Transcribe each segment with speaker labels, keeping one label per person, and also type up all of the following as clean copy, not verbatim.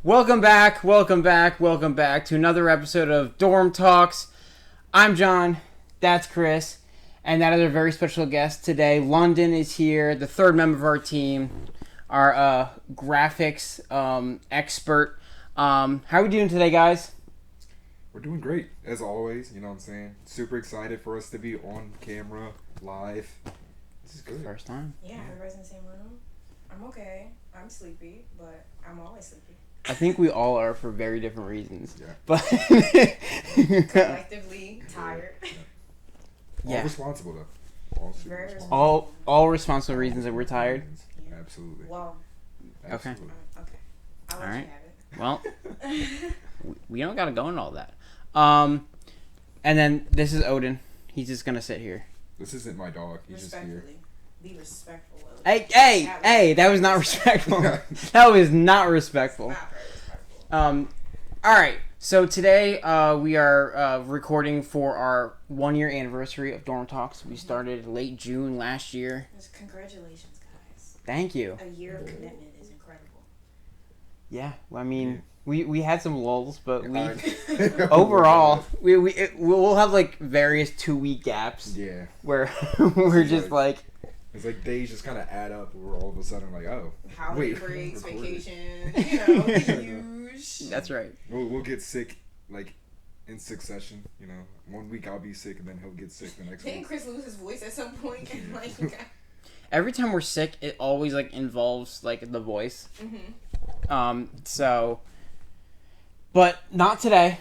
Speaker 1: Welcome back to another episode of Dorm Talks. I'm John, that's Chris, and that is our very special guest today. London is here, the third member of our team, our graphics expert. How are we doing today, guys?
Speaker 2: We're doing great, as always, you know what I'm saying? Super excited for us to be on camera, live. This is good.
Speaker 1: First time.
Speaker 3: Yeah, everybody's in the same room. I'm okay. I'm sleepy, but I'm always sleepy.
Speaker 1: I think we all are for very different reasons.
Speaker 2: Yeah.
Speaker 1: But
Speaker 3: Collectively tired.
Speaker 1: Yeah.
Speaker 2: All responsible, though. All super
Speaker 3: Very
Speaker 2: responsible.
Speaker 1: all responsible reasons that we're tired.
Speaker 3: Yeah.
Speaker 2: Absolutely.
Speaker 3: Well,
Speaker 2: Absolutely.
Speaker 3: okay. I'll let
Speaker 1: Alright.
Speaker 3: you
Speaker 1: Well,
Speaker 3: have it.
Speaker 1: we don't gotta go into all that. And then this is Odin. He's just gonna sit here.
Speaker 2: This isn't my dog. He's just here.
Speaker 3: Respectfully. Be respectful.
Speaker 1: Hey, that was not respectful. That was not respectful.
Speaker 3: Not very respectful.
Speaker 1: Alright, so today we are recording for our 1-year anniversary of Dorm Talks. We started late June last year.
Speaker 3: Congratulations, guys.
Speaker 1: Thank you.
Speaker 3: A year of commitment is incredible.
Speaker 1: Yeah, I mean, we had some lulls, but we
Speaker 2: I-
Speaker 1: overall we'll have like various 2-week gaps
Speaker 2: Yeah.
Speaker 1: where we're just like
Speaker 2: It's like days just kind of add up. We're all of a sudden like, oh.
Speaker 3: Holiday
Speaker 2: Wait,
Speaker 3: breaks,
Speaker 2: recorded.
Speaker 3: vacation, huge.
Speaker 1: that's right.
Speaker 2: We'll get sick, like, in succession, you know. 1 week I'll be sick, and then he'll get sick the next
Speaker 3: Didn't
Speaker 2: week.
Speaker 3: Chris lose his voice at some point? And, like, he got...
Speaker 1: Every time we're sick, it always like involves like the voice. So, but not today.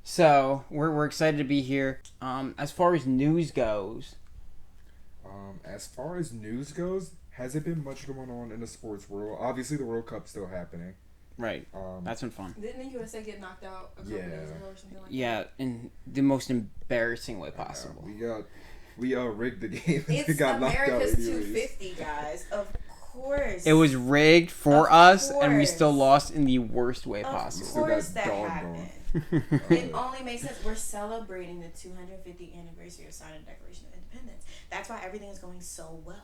Speaker 1: So we're excited to be here. As far as news goes,
Speaker 2: As far as news goes, hasn't been much going on in the sports world. Obviously, the World Cup's still happening.
Speaker 1: right? That's been fun.
Speaker 3: Didn't the USA get knocked out a couple
Speaker 2: Yeah.
Speaker 3: days ago or something like
Speaker 1: Yeah, in the most embarrassing way possible.
Speaker 2: We rigged the game.
Speaker 3: that? It's
Speaker 2: We got knocked out
Speaker 3: America's
Speaker 2: anyways.
Speaker 3: 250, guys. Of course.
Speaker 1: It was rigged for
Speaker 3: Of
Speaker 1: us, and we
Speaker 3: course.
Speaker 1: still lost in the worst way
Speaker 3: Of
Speaker 1: possible.
Speaker 2: Still got
Speaker 3: course that
Speaker 2: dogged
Speaker 3: happened.
Speaker 2: on.
Speaker 3: It only makes sense. We're celebrating the 250th anniversary of signing the Declaration of Independence. That's why everything is going so well.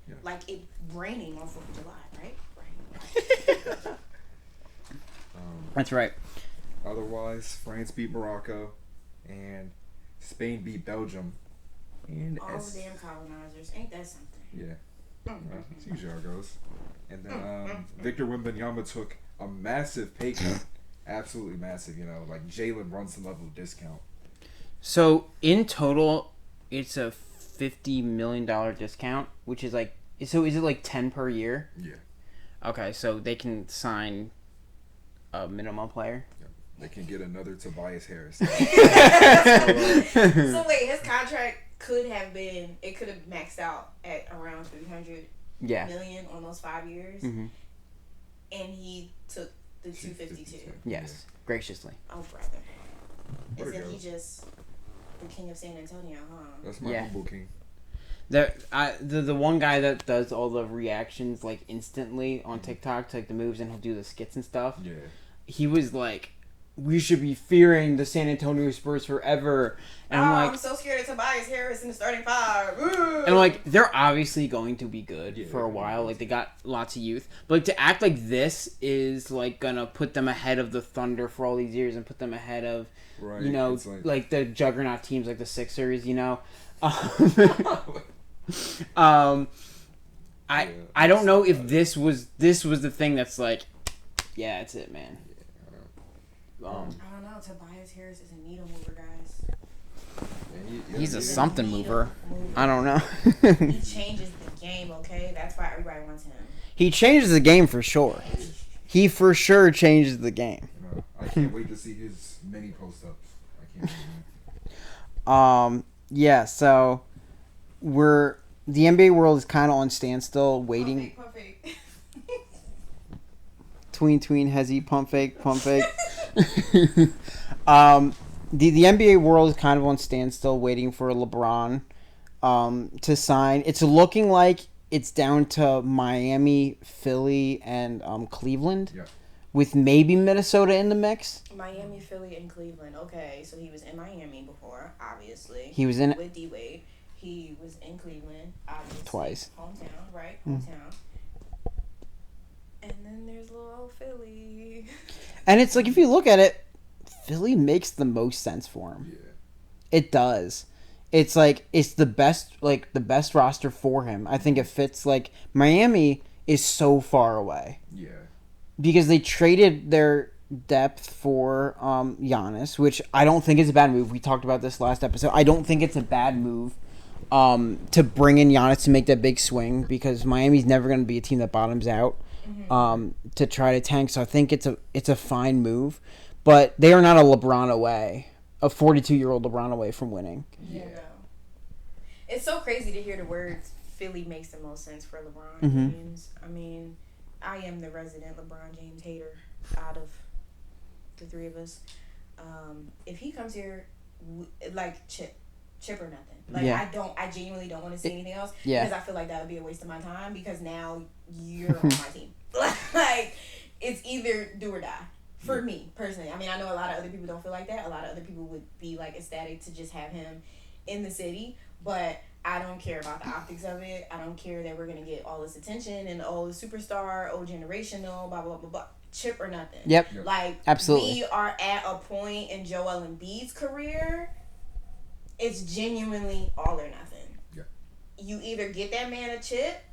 Speaker 2: Yeah.
Speaker 3: Like it raining on 4th of July, right? Right.
Speaker 1: That's right.
Speaker 2: Otherwise, France beat Morocco, and Spain beat Belgium. And
Speaker 3: All the damn colonizers. Ain't that something?
Speaker 2: yeah, well, it's usually how it goes. And then Victor Wembanyama took a massive pay cut, absolutely massive. You know, like Jaylen runs some level of discount.
Speaker 1: So in total, it's a $50 million discount, which is like, so is it like 10 per year?
Speaker 2: Yeah,
Speaker 1: Okay, so they can sign a minimum player.
Speaker 2: they can get another Tobias Harris.
Speaker 3: So wait, his contract could have maxed out at around 300
Speaker 1: Yeah.
Speaker 3: million on those 5 years,
Speaker 1: Mhm.
Speaker 3: and he took the 252.
Speaker 1: Yes, graciously.
Speaker 3: Oh, brother.
Speaker 2: Where'd it
Speaker 3: Isn't he
Speaker 2: go?
Speaker 3: just the king of San Antonio, huh?
Speaker 2: That's my
Speaker 1: Yeah.
Speaker 2: humble king.
Speaker 1: The one guy that does all the reactions like instantly on TikTok to like the moves, and he'll do the skits and stuff.
Speaker 2: Yeah.
Speaker 1: He was like, "We should be fearing the San Antonio Spurs forever," and I'm like,
Speaker 3: so scared of Tobias Harris in the starting 5. Ooh.
Speaker 1: and I'm like, they're obviously going to be good
Speaker 2: Yeah,
Speaker 1: for a
Speaker 2: they're
Speaker 1: while.
Speaker 2: going
Speaker 1: Like they got lots of youth, but like to act like this is like gonna put them ahead of the Thunder for all these years and put them ahead of
Speaker 2: Right.
Speaker 1: you know
Speaker 2: it's
Speaker 1: like the juggernaut teams like the Sixers. You know, I don't know if this was the thing that's like, yeah, it's it, man.
Speaker 3: I don't know. Tobias Harris is a needle mover, guys.
Speaker 2: yeah,
Speaker 1: He's a
Speaker 2: yeah.
Speaker 1: something mover. I don't know.
Speaker 3: He changes the game, okay? That's why everybody wants him.
Speaker 1: He changes the game for sure. He for sure changes the game.
Speaker 2: No, I can't wait to see his many post ups. I can't. Wait.
Speaker 1: Yeah, so the NBA world is kind of on standstill, waiting.
Speaker 3: Pump fake.
Speaker 1: Tween, hezzy, pump fake. The NBA world is kind of on standstill, waiting for LeBron to sign. It's looking like it's down to Miami, Philly, and Cleveland,
Speaker 2: Yeah.
Speaker 1: with maybe Minnesota in the mix.
Speaker 3: Miami, Philly, and Cleveland. Okay, so he was in Miami before, obviously.
Speaker 1: He was in
Speaker 3: with D-Wade. He was in Cleveland, obviously.
Speaker 1: Twice.
Speaker 3: Hometown, right? Hometown. And then there's little old Philly.
Speaker 1: And it's like, if you look at it, Philly makes the most sense for him.
Speaker 2: Yeah.
Speaker 1: It does. It's like, it's the best roster for him. I think it fits. Like, Miami is so far away.
Speaker 2: Yeah.
Speaker 1: Because they traded their depth for Giannis, which I don't think is a bad move. We talked about this last episode. I don't think it's a bad move to bring in Giannis to make that big swing, because Miami's never going to be a team that bottoms out to try to tank. So I think it's a fine move. But they are not a 42-year-old LeBron away from winning.
Speaker 3: Yeah. It's so crazy to hear the words Philly makes the most sense for LeBron
Speaker 1: Mm-hmm.
Speaker 3: James. I mean, I am the resident LeBron James hater out of the three of us. If he comes here, like chip or nothing. Like I genuinely don't want to see anything else because I feel like that would be a waste of my time, because now you're on my team. Like, it's either do or die. For me, personally. I mean, I know a lot of other people don't feel like that. A lot of other people would be, like, ecstatic to just have him in the city. But I don't care about the optics of it. I don't care that we're going to get all this attention and, superstar, generational, blah, blah, blah, blah. Chip or nothing.
Speaker 1: Yep.
Speaker 3: Like,
Speaker 1: absolutely.
Speaker 3: We are at a point in Joel Embiid's career. It's genuinely all or nothing.
Speaker 2: Yeah.
Speaker 3: You either get that man a chip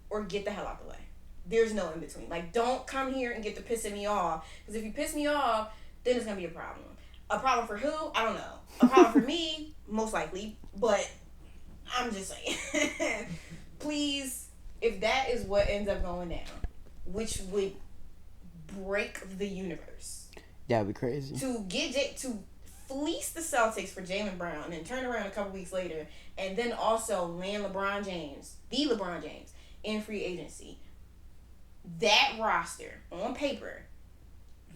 Speaker 3: or get the hell out the way. There's no in between. Like, don't come here and get to pissing me off. Because if you piss me off, then it's going to be a problem. A problem for who? I don't know. A problem for me? Most likely. But I'm just saying. Please, if that is what ends up going down, which would break the universe.
Speaker 1: That would be crazy.
Speaker 3: To fleece the Celtics for Jaylen Brown and turn around a couple weeks later and then also land the LeBron James, in free agency. That roster, on paper,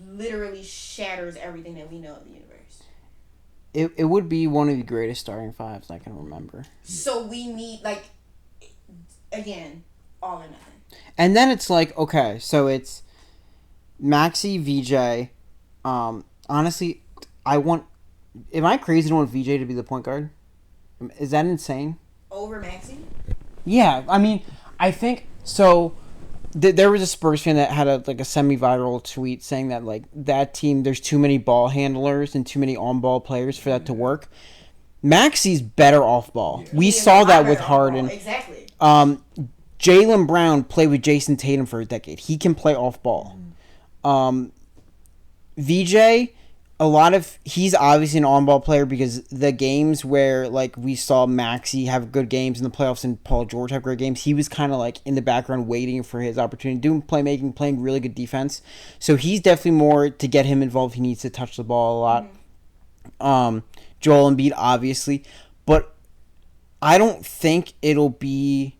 Speaker 3: literally shatters everything that we know of the universe.
Speaker 1: It would be one of the greatest starting fives I can remember.
Speaker 3: So we need, like, again, all or nothing.
Speaker 1: And then it's like, okay, so it's Maxey, VJ. Honestly, am I crazy to want VJ to be the point guard? Is that insane?
Speaker 3: Over Maxey?
Speaker 1: Yeah, I mean, I think so. There was a Spurs fan that had a semi-viral tweet saying that, like, that team, there's too many ball handlers and too many on-ball players for that to work. Maxey's better off-ball. Yeah. We saw that with Harden.
Speaker 3: Exactly.
Speaker 1: Jaylen Brown played with Jason Tatum for a decade. He can play off-ball. VJ, he's obviously an on-ball player, because the games where, like, we saw Maxey have good games in the playoffs and Paul George have great games, he was kind of, like, in the background waiting for his opportunity, doing playmaking, playing really good defense. So he's definitely more, to get him involved, he needs to touch the ball a lot. Joel Embiid, obviously. But I don't think it'll be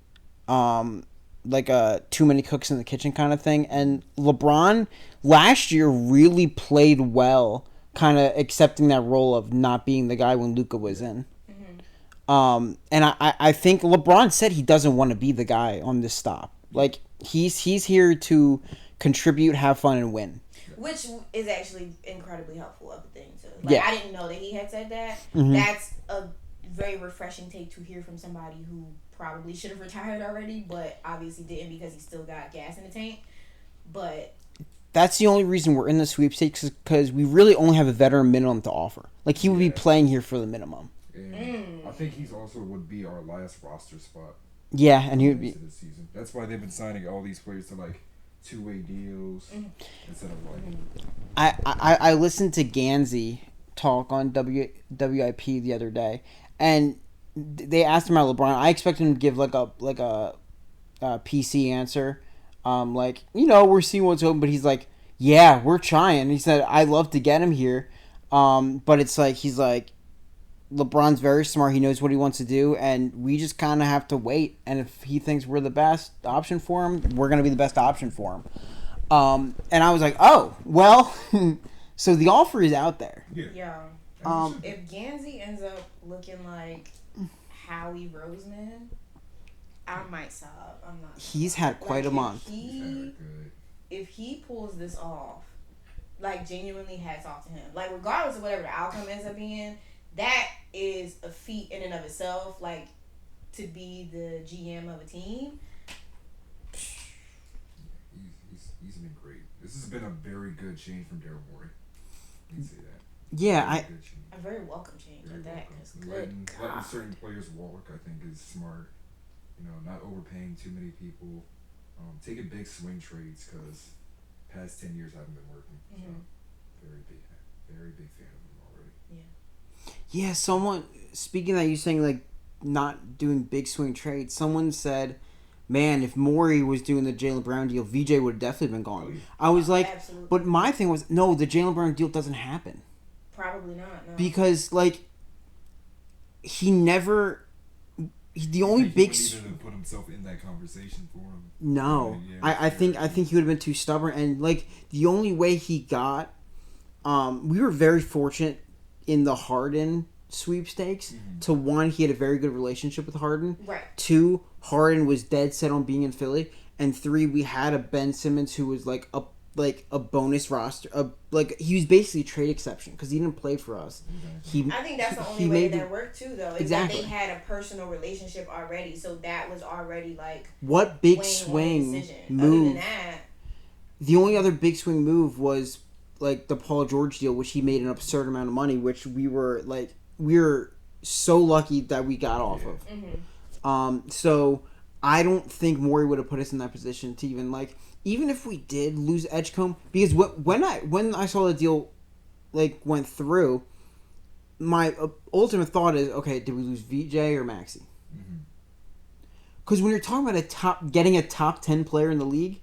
Speaker 1: like a too many cooks in the kitchen kind of thing. And LeBron last year really played well, kind of accepting that role of not being the guy when Luka was in. And I think LeBron said he doesn't want to be the guy on this stop. Like, he's here to contribute, have fun, and win.
Speaker 3: Which is actually incredibly helpful of the thing, too. Like, I didn't know that he had said that. That's a very refreshing take to hear from somebody who probably should have retired already, but obviously didn't, because he still got gas in the tank. But
Speaker 1: that's the only reason we're in the sweepstakes, is because we really only have a veteran minimum to offer. Like, he would be playing here for the minimum.
Speaker 2: And I think he's also would be our last roster spot.
Speaker 1: Yeah, and he would be.
Speaker 2: This season. That's why they've been signing all these players to, like, two-way deals instead of, like.
Speaker 1: I listened to Gansey talk on WIP the other day, and they asked him about LeBron. I expected him to give like a PC answer, like, we're seeing what's open, but he's like, yeah, we're trying. He said, I'd love to get him here, but it's like, he's like, LeBron's very smart. He knows what he wants to do, and we just kind of have to wait. And if he thinks we're the best option for him, we're going to be the best option for him. And I was like, oh, well, so the offer is out there.
Speaker 3: Yeah. If Gansey ends up looking like Howie Roseman, I might sob. I'm not.
Speaker 1: He's had quite a month.
Speaker 3: If he pulls this off, like, genuinely hats off to him. Like, regardless of whatever the outcome ends up being, that is a feat in and of itself. Like, to be the GM of a team.
Speaker 2: He's been great. This has been a very good change from Daryl Morey. You can say that.
Speaker 1: Yeah,
Speaker 3: a very welcome change at that.
Speaker 2: Letting certain players walk, I think, is smart. You know, not overpaying too many people. Taking big swing trades because past 10 years haven't been working. So very big fan of them already.
Speaker 1: Yeah. Someone speaking of that, you saying like not doing big swing trades. Someone said, "Man, if Morey was doing the Jaylen Brown deal, VJ would have definitely been gone." Oh, yeah. I was like, absolutely. But my thing was, no, the Jaylen Brown deal doesn't happen.
Speaker 3: Probably not. No.
Speaker 1: Because like he never. The only big.
Speaker 2: He wouldn't even put himself in that conversation for him.
Speaker 1: No, I think he would have been too stubborn, and like the only way he got, we were very fortunate in the Harden sweepstakes. Mm-hmm. To one, he had a very good relationship with Harden.
Speaker 3: Right.
Speaker 1: Two, Harden was dead set on being in Philly, and three, we had a Ben Simmons who was like a bonus roster, he was basically a trade exception because he didn't play for us.
Speaker 3: Mm-hmm. I think that's the only way that worked too, though. Is exactly. That they had a personal relationship already, so that was already like
Speaker 1: what big swing move. Other than that, the only other big swing move was like the Paul George deal, which he made an absurd amount of money, which we were so lucky that we got off of. Mm-hmm. So I don't think Morey would have put us in that position to even like. Even if we did lose Edgecombe, because when I saw the deal, like, went through, my ultimate thought is, okay, did we lose VJ or Maxey? Because when you're talking about getting a top 10 player in the league,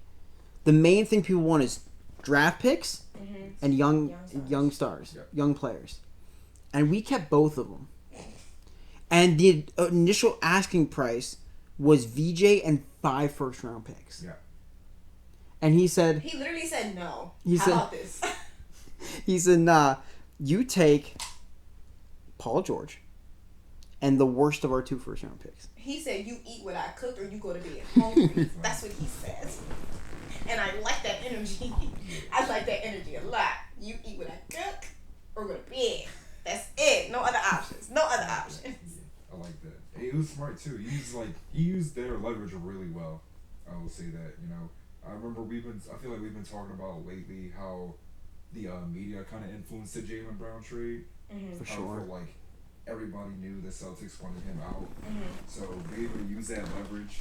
Speaker 1: the main thing people want is draft picks and young stars, yep. Young players, and we kept both of them. And the initial asking price was VJ and 5 first-round picks. Yeah. And he
Speaker 3: literally said no. How about this?
Speaker 1: He said, nah, you take Paul George and the worst of our 2 first-round picks.
Speaker 3: He said, you eat what I cooked or you go to bed hungry. That's what he says. And I like that energy. I like that energy a lot. You eat what I cook or go to bed. That's it. No other options. I
Speaker 2: like that. Hey, it was smart, too. He used their leverage really well. I will say that, you know. I remember I feel like we've been talking about lately how the media kind of influenced the Jaylen Brown trade. Mm-hmm. For sure. I feel like everybody knew the Celtics wanted him out. Mm-hmm. So they were able to use that leverage,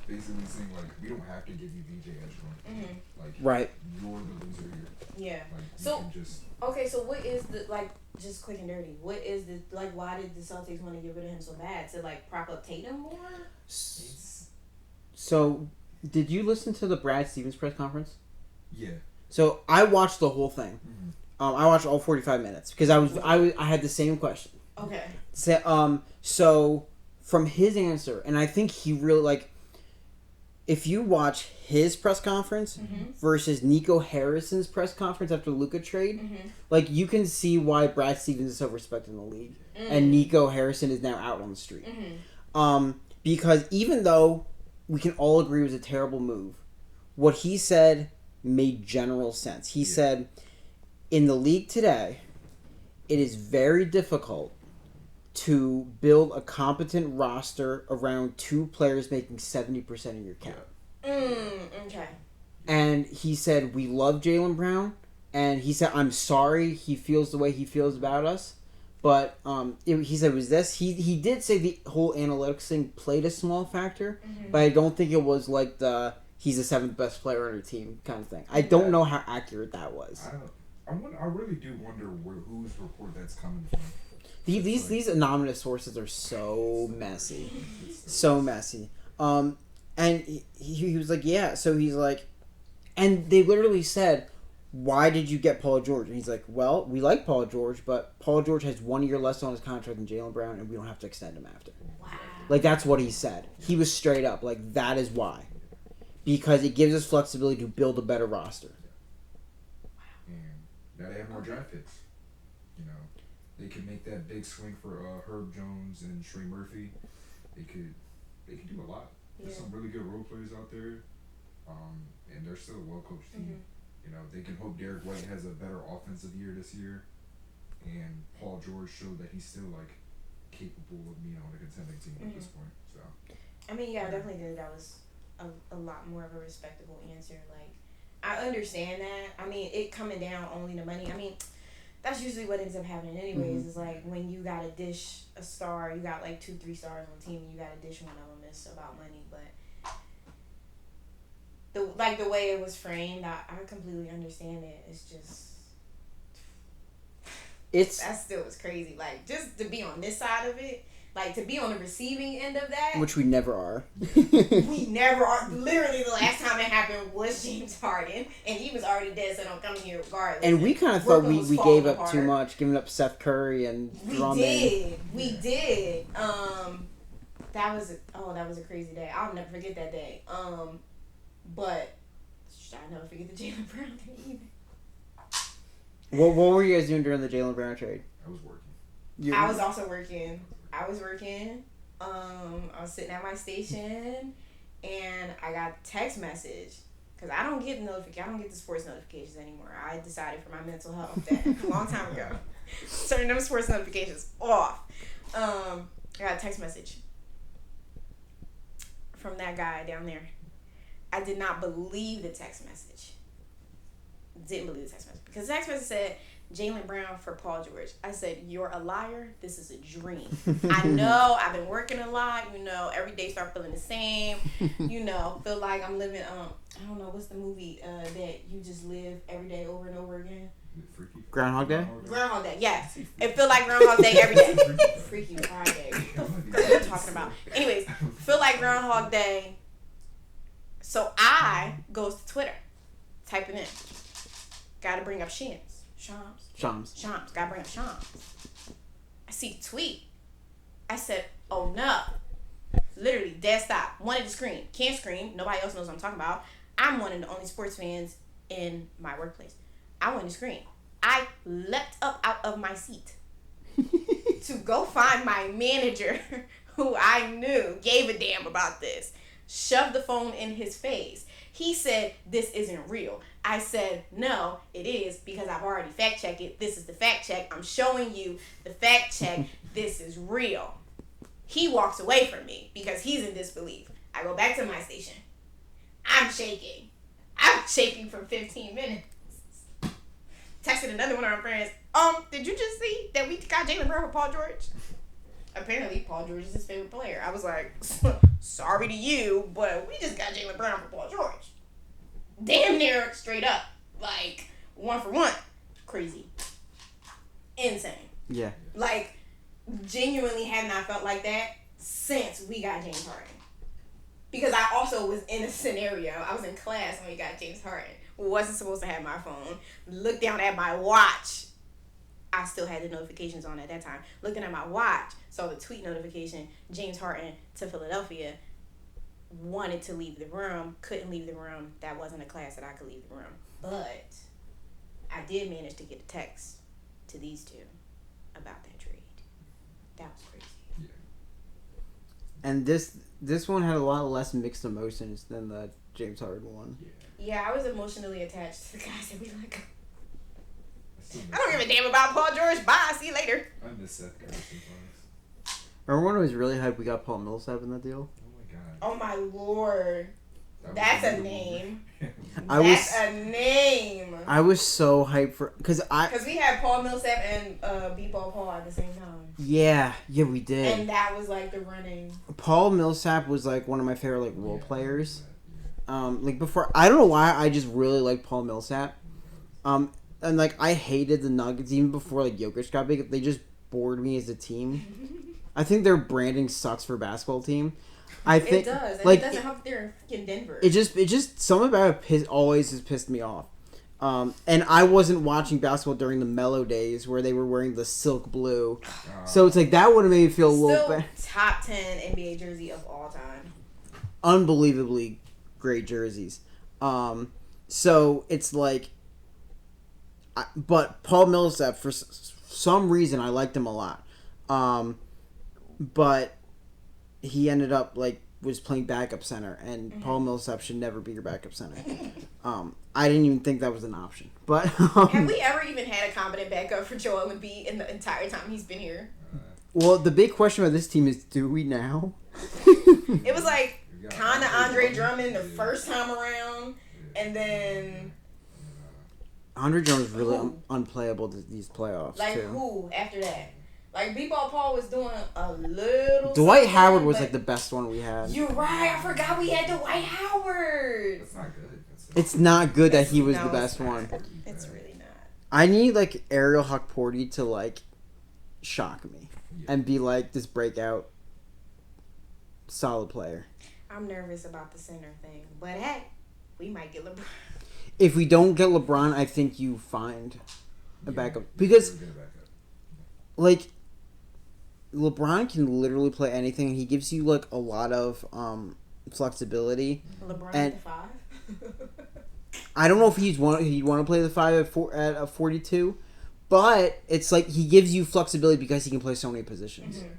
Speaker 2: basically saying, like, we don't have to give you VJ Edgecombe. Mm-hmm. Like,
Speaker 1: right.
Speaker 2: You're the loser here.
Speaker 3: Yeah.
Speaker 2: Like,
Speaker 3: okay, so what is the, like, just quick and dirty, what is the, like, why did the Celtics want to get rid of him so bad? To, like, prop up Tatum more?
Speaker 1: So... Did you listen to the Brad Stevens press conference?
Speaker 2: Yeah.
Speaker 1: So I watched the whole thing. Mm-hmm. I watched all 45 minutes because I had the same question.
Speaker 3: Okay.
Speaker 1: So from his answer, and I think he really like. If you watch his press conference versus Nico Harrison's press conference after the Luka trade, like you can see why Brad Stevens is so respected in the league, and Nico Harrison is now out on the street. Because even though we can all agree it was a terrible move, what he said made general sense. He said, in the league today, it is very difficult to build a competent roster around 2 players making 70% of your cap.
Speaker 3: Okay.
Speaker 1: And he said, we love Jaylen Brown, and he said, I'm sorry he feels the way he feels about us. But he said it was this. He did say the whole analytics thing played a small factor, but I don't think it was like he's the 7th best player on our team kind of thing. I don't know how accurate that was.
Speaker 2: I really do wonder whose report that's coming from.
Speaker 1: These anonymous sources are so messy, so messy. And he was like, yeah. So he's like, and they literally said, why did you get Paul George? And he's like, well, we like Paul George, but Paul George has 1 year less on his contract than Jaylen Brown, and we don't have to extend him after.
Speaker 3: Wow.
Speaker 1: Like, that's what he said. He was straight up. Like, that is why. Because it gives us flexibility to build a better roster.
Speaker 2: And now they have more draft picks. You know, they could make that big swing for Herb Jones and Trey Murphy. They could do a lot. There's some really good role players out there, and they're still a well-coached team. You know, they can hope Derek White has a better offensive year this year, and Paul George showed that he's still like capable of being on a contending team at this point. So,
Speaker 3: I mean, yeah, I definitely think that was a lot more of a respectable answer. Like, I understand that. I mean, it coming down only to money. I mean, that's usually what ends up happening anyways.
Speaker 1: Mm-hmm.
Speaker 3: Is like when you gotta dish a star, you got like 2-3 stars on the team, and you gotta dish one of them. It's about money, but the way it was framed, I completely understand it. It's just that still was crazy. Like just to be on this side of it, like to be on the receiving end of that,
Speaker 1: which we never are.
Speaker 3: we never are. Literally, the last time it happened was James Harden, and he was already dead, so don't come here regardless.
Speaker 1: And we kind of thought we gave up too much, giving up Seth Curry and Drummond.
Speaker 3: We did. That was a crazy day. I'll never forget that day. But I'll never forget the Jaylen Brown day either.
Speaker 1: What were you guys doing during the Jaylen Brown trade?
Speaker 2: I was working.
Speaker 3: I was also working. I was sitting at my station, and I got a text message because I don't get the sports notifications anymore. I decided for my mental health that a long time ago, turning them sports notifications off. I got a text message from that guy down there. I did not believe the text message. Didn't believe the text message because the text message said Jaylen Brown for Paul George. I said, you're a liar. This is a dream. I know. I've been working a lot. Every day start feeling the same. Feel like I'm living. I don't know what's the movie that you just live every day over and over again.
Speaker 2: Freaky.
Speaker 1: Groundhog Day.
Speaker 3: Groundhog Day. Yes, it feel like Groundhog Day every day. Freaky Friday. What the fuck are you talking about? Anyways, feel like Groundhog Day. So I goes to Twitter, typing in. Got to bring up Shams. Gotta bring up Shams. I see the tweet. I said, oh no. Literally, dead stop. Wanted to scream. Can't scream. Nobody else knows what I'm talking about. I'm one of the only sports fans in my workplace. I wanted to scream. I leapt up out of my seat to go find my manager, who I knew gave a damn about this. Shoved the phone in his face. He said, this isn't real. I said, no, it is because I've already fact checked it. This is the fact check. I'm showing you the fact check. This is real. He walks away from me because he's in disbelief. I go back to my station. I'm shaking. I'm shaking for 15 minutes. Texted another one of our friends. Did you just see that we got Jaylen Brown for Paul George? Apparently, Paul George is his favorite player. I was like, sorry to you, but we just got Jaylen Brown for Paul George. Damn near straight up. Like, 1 for 1. Crazy. Insane.
Speaker 1: Yeah.
Speaker 3: Like, genuinely have not felt like that since we got James Harden. Because I also was in a scenario. I was in class when we got James Harden. Wasn't supposed to have my phone. Looked down at my watch. I still had the notifications on at that time. Looking at my watch, saw the tweet notification, James Harden to Philadelphia. Wanted to leave the room, couldn't leave the room. That wasn't a class that I could leave the room. But I did manage to get a text to these two about that trade. That was crazy.
Speaker 2: Yeah.
Speaker 1: And this one had a lot less mixed emotions than the James Harden one.
Speaker 3: Yeah, I was emotionally attached to the guys that we like. I don't give a damn about Paul George. Bye. See you later.
Speaker 2: I miss Seth Curry sometimes.
Speaker 1: Remember when it was really hype we got Paul Millsap in that deal?
Speaker 2: Oh my god.
Speaker 3: Oh my lord. That's a name.
Speaker 1: That's
Speaker 3: a name.
Speaker 1: I was so hyped for because
Speaker 3: we had Paul Millsap and B-Ball Paul at the same time.
Speaker 1: Yeah, we did.
Speaker 3: And that was like the running.
Speaker 1: Paul Millsap was like one of my favorite like role players. Like before, I don't know why I just really like Paul Millsap. And like I hated the Nuggets even before like Jokic got big. They just bored me as a team. I think their branding sucks for a basketball team. I think
Speaker 3: it does. And
Speaker 1: like,
Speaker 3: it doesn't help they're in Denver.
Speaker 1: It just something about it always has pissed me off. And I wasn't watching basketball during the Melo days where they were wearing the silk blue. So it's like that would have made me feel a little better.
Speaker 3: Top 10 NBA jersey of all time.
Speaker 1: Unbelievably great jerseys. So it's like, but Paul Millsap for some reason I liked him a lot. But he ended up was playing backup center, and Paul Millsap should never be your backup center. I didn't even think that was an option. But
Speaker 3: have we ever even had a competent backup for Joel Embiid in the entire time he's been here?
Speaker 1: Well, the big question about this team is, do we now?
Speaker 3: It was like kind of Andre Drummond the first time around. And then
Speaker 1: Andre Jones was really unplayable these playoffs.
Speaker 3: Like
Speaker 1: too.
Speaker 3: Who after that? Like B-Ball Paul was doing a little.
Speaker 1: Dwight Howard was like the best one we had.
Speaker 3: You're right. I forgot we had Dwight Howard.
Speaker 2: That's not good.
Speaker 1: It's not good that he was the best one.
Speaker 3: It's really not.
Speaker 1: I need like Ariel Huckporty to like shock me and be like this breakout solid player.
Speaker 3: I'm nervous about the center thing, but hey, we might get LeBron.
Speaker 1: If we don't get LeBron, I think you find a backup because like LeBron can literally play anything, and he gives you like a lot of flexibility.
Speaker 3: LeBron
Speaker 1: and
Speaker 3: at the 5.
Speaker 1: I don't know if he'd want to play the 5 at 42, but it's like he gives you flexibility because he can play so many positions.
Speaker 3: Mm-hmm.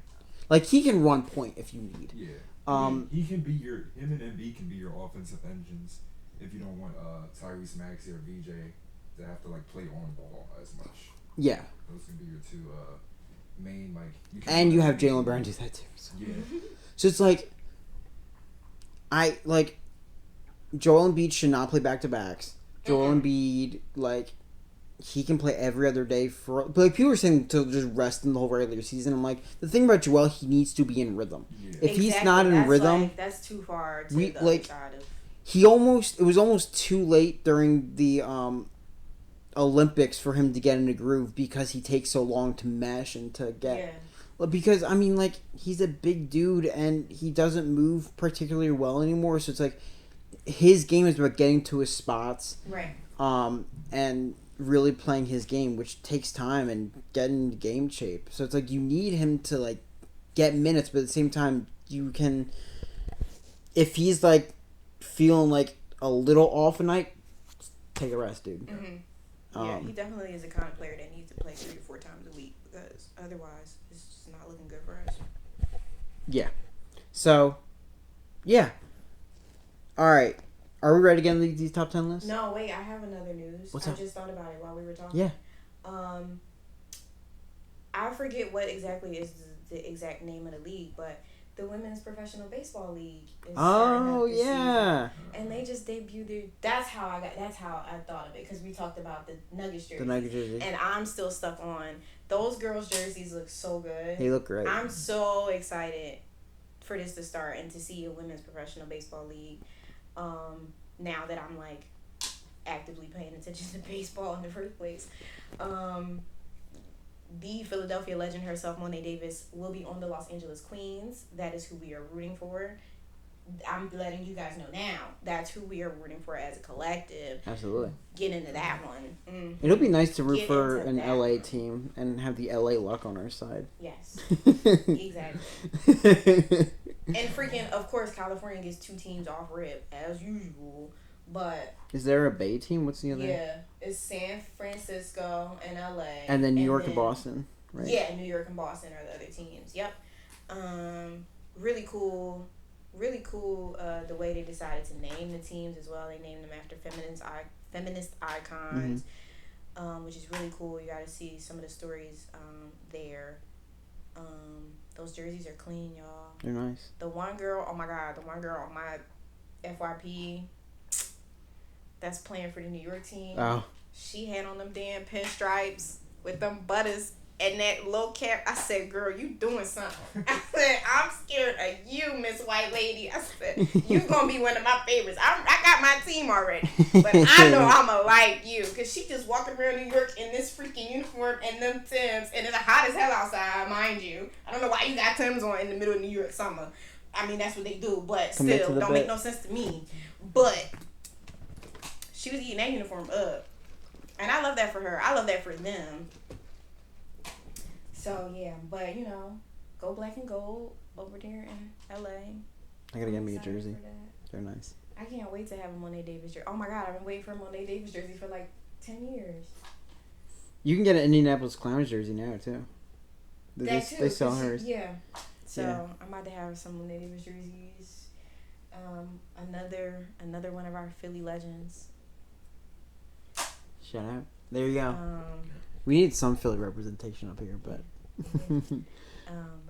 Speaker 1: Like he can run point if you need.
Speaker 2: Yeah. He can be him and MB can be your offensive engines if you don't want Tyrese Maxey or VJ to have to like play on ball as much.
Speaker 1: Yeah.
Speaker 2: Those can be your two main like.
Speaker 1: You have Jaylen Brown do that too. So.
Speaker 2: Yeah.
Speaker 1: So it's like I like Joel Embiid should not play back-to-backs. Joel Embiid, like, he can play every other day for... But, like, people are saying to just rest in the whole regular season. I'm like, the thing about Joel, he needs to be in rhythm. Yeah. If he's not in rhythm...
Speaker 3: Like, that's too far to the other side of...
Speaker 1: It was almost too late during the Olympics for him to get in a groove because he takes so long to mesh and to get... Yeah. Because, I mean, like, he's a big dude and he doesn't move particularly well anymore. So it's like... His game is about getting to his spots,
Speaker 3: right?
Speaker 1: And really playing his game, which takes time and getting into game shape. So it's like you need him to like get minutes, but at the same time, you can. If he's like feeling like a little off a night, take a rest, dude.
Speaker 3: Mm-hmm. Yeah, he definitely is a kind of player that needs to play 3 to 4 times a week because otherwise, it's just not looking good for us.
Speaker 1: Yeah. So, yeah. All right. Are we ready to get into these top 10 lists?
Speaker 3: No, wait. I have another news.
Speaker 1: What's up?
Speaker 3: I just thought about it while we were talking.
Speaker 1: Yeah.
Speaker 3: I forget what exactly is the exact name of the league, but the Women's Professional Baseball League is starting up this season. And they just debuted their... That's how I thought of it, because we talked about the Nuggets jersey.
Speaker 1: The Nuggets jersey.
Speaker 3: And I'm still stuck on... Those girls' jerseys look so good.
Speaker 1: They look great.
Speaker 3: I'm so excited for this to start and to see a Women's Professional Baseball League. Now that I'm like actively paying attention to baseball in the first place. The Philadelphia legend herself, Monet Davis, will be on the Los Angeles Queens. That is who we are rooting for. I'm letting you guys know now. That's who we are rooting for as a collective.
Speaker 1: Absolutely.
Speaker 3: Get into that one. Mm-hmm.
Speaker 1: It'll be nice to root for an LA team and have the LA luck on our side.
Speaker 3: Yes. Exactly. And freaking, of course, California gets 2 teams off rip, as usual. But...
Speaker 1: Is there a Bay team? What's the other?
Speaker 3: Yeah. It's San Francisco and LA.
Speaker 1: And then New York and Boston, right?
Speaker 3: Yeah, New York and Boston are the other teams. Yep. Really cool. Really cool the way they decided to name the teams as well. They named them after feminist icons, which is really cool. You got to see some of the stories there. Those jerseys are clean, y'all.
Speaker 1: They're nice.
Speaker 3: The one girl, oh my God, on my FYP that's playing for the New York team.
Speaker 1: Oh.
Speaker 3: She had on them damn pinstripes with them butters and that low cap. I said, girl, you doing something. I said, I'm scared of you, Miss White Lady. I said, you going to be one of my favorites. I got my team already. But I know I'm going to like you. Because she just walking around New York in this freaking uniform and them Timbs. And it's hot as hell outside, mind you. I don't know why you got Timbs on in the middle of New York summer. I mean, that's what they do. But still, don't make no sense to me. But she was eating that uniform up. And I love that for her. I love that for them. So, yeah, but, you know, go black and gold over there in LA.
Speaker 1: I gotta get me a jersey. They're nice.
Speaker 3: I can't wait to have a Monet Davis jersey. Oh, my God, I've been waiting for a Monet Davis jersey for, like, 10 years.
Speaker 1: You can get an Indianapolis Clowns jersey now, too. They sell hers.
Speaker 3: Yeah. So, I'm about to have some Monet Davis jerseys. Another one of our Philly legends.
Speaker 1: Shout out. There you go. We need some Philly representation up here, but...
Speaker 3: but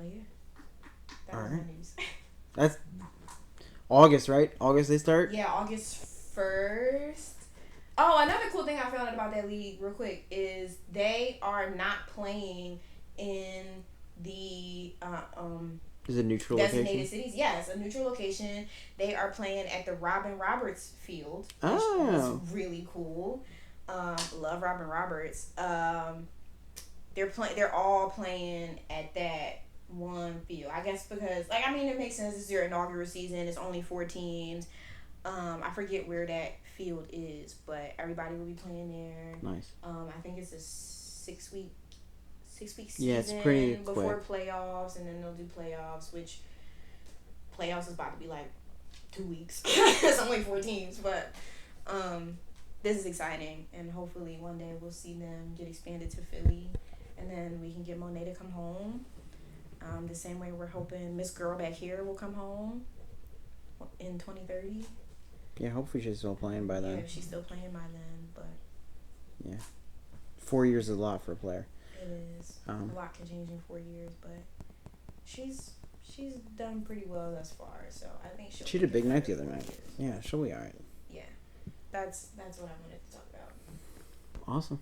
Speaker 3: yeah. That was my news.
Speaker 1: That's August, right? August they start?
Speaker 3: Yeah, August 1st. Oh, another cool thing I found out about that league real quick is they are not playing in the
Speaker 1: is it neutral
Speaker 3: designated
Speaker 1: location?
Speaker 3: cities. Yes, a neutral location. They are playing at the Robin Roberts Field, which
Speaker 1: Oh,
Speaker 3: is really cool. Love Robin Roberts. They're all playing at that one field. I guess because it makes sense. It's their inaugural season. It's only 4 teams. I forget where that field is, but everybody will be playing there.
Speaker 1: nice.
Speaker 3: I think it's a 6-week season.
Speaker 1: Yeah, it's pretty
Speaker 3: before
Speaker 1: quick.
Speaker 3: playoffs, and then they'll do playoffs, which playoffs is about to be like 2 weeks. It's only 4 teams, but this is exciting, and hopefully one day we'll see them get expanded to Philly, and then we can get Monet to come home. The same way we're hoping Miss Girl back here will come home in 2030.
Speaker 1: Yeah, hopefully she's still playing by then.
Speaker 3: Yeah, if she's still playing by then, but
Speaker 1: yeah, 4 years is a lot for a player.
Speaker 3: it is. A lot can change in 4 years, but she's done pretty well thus far, so I think
Speaker 1: She did a big night the other night. Yeah, she'll be alright.
Speaker 3: Yeah, that's what I wanted to talk about.
Speaker 1: Awesome.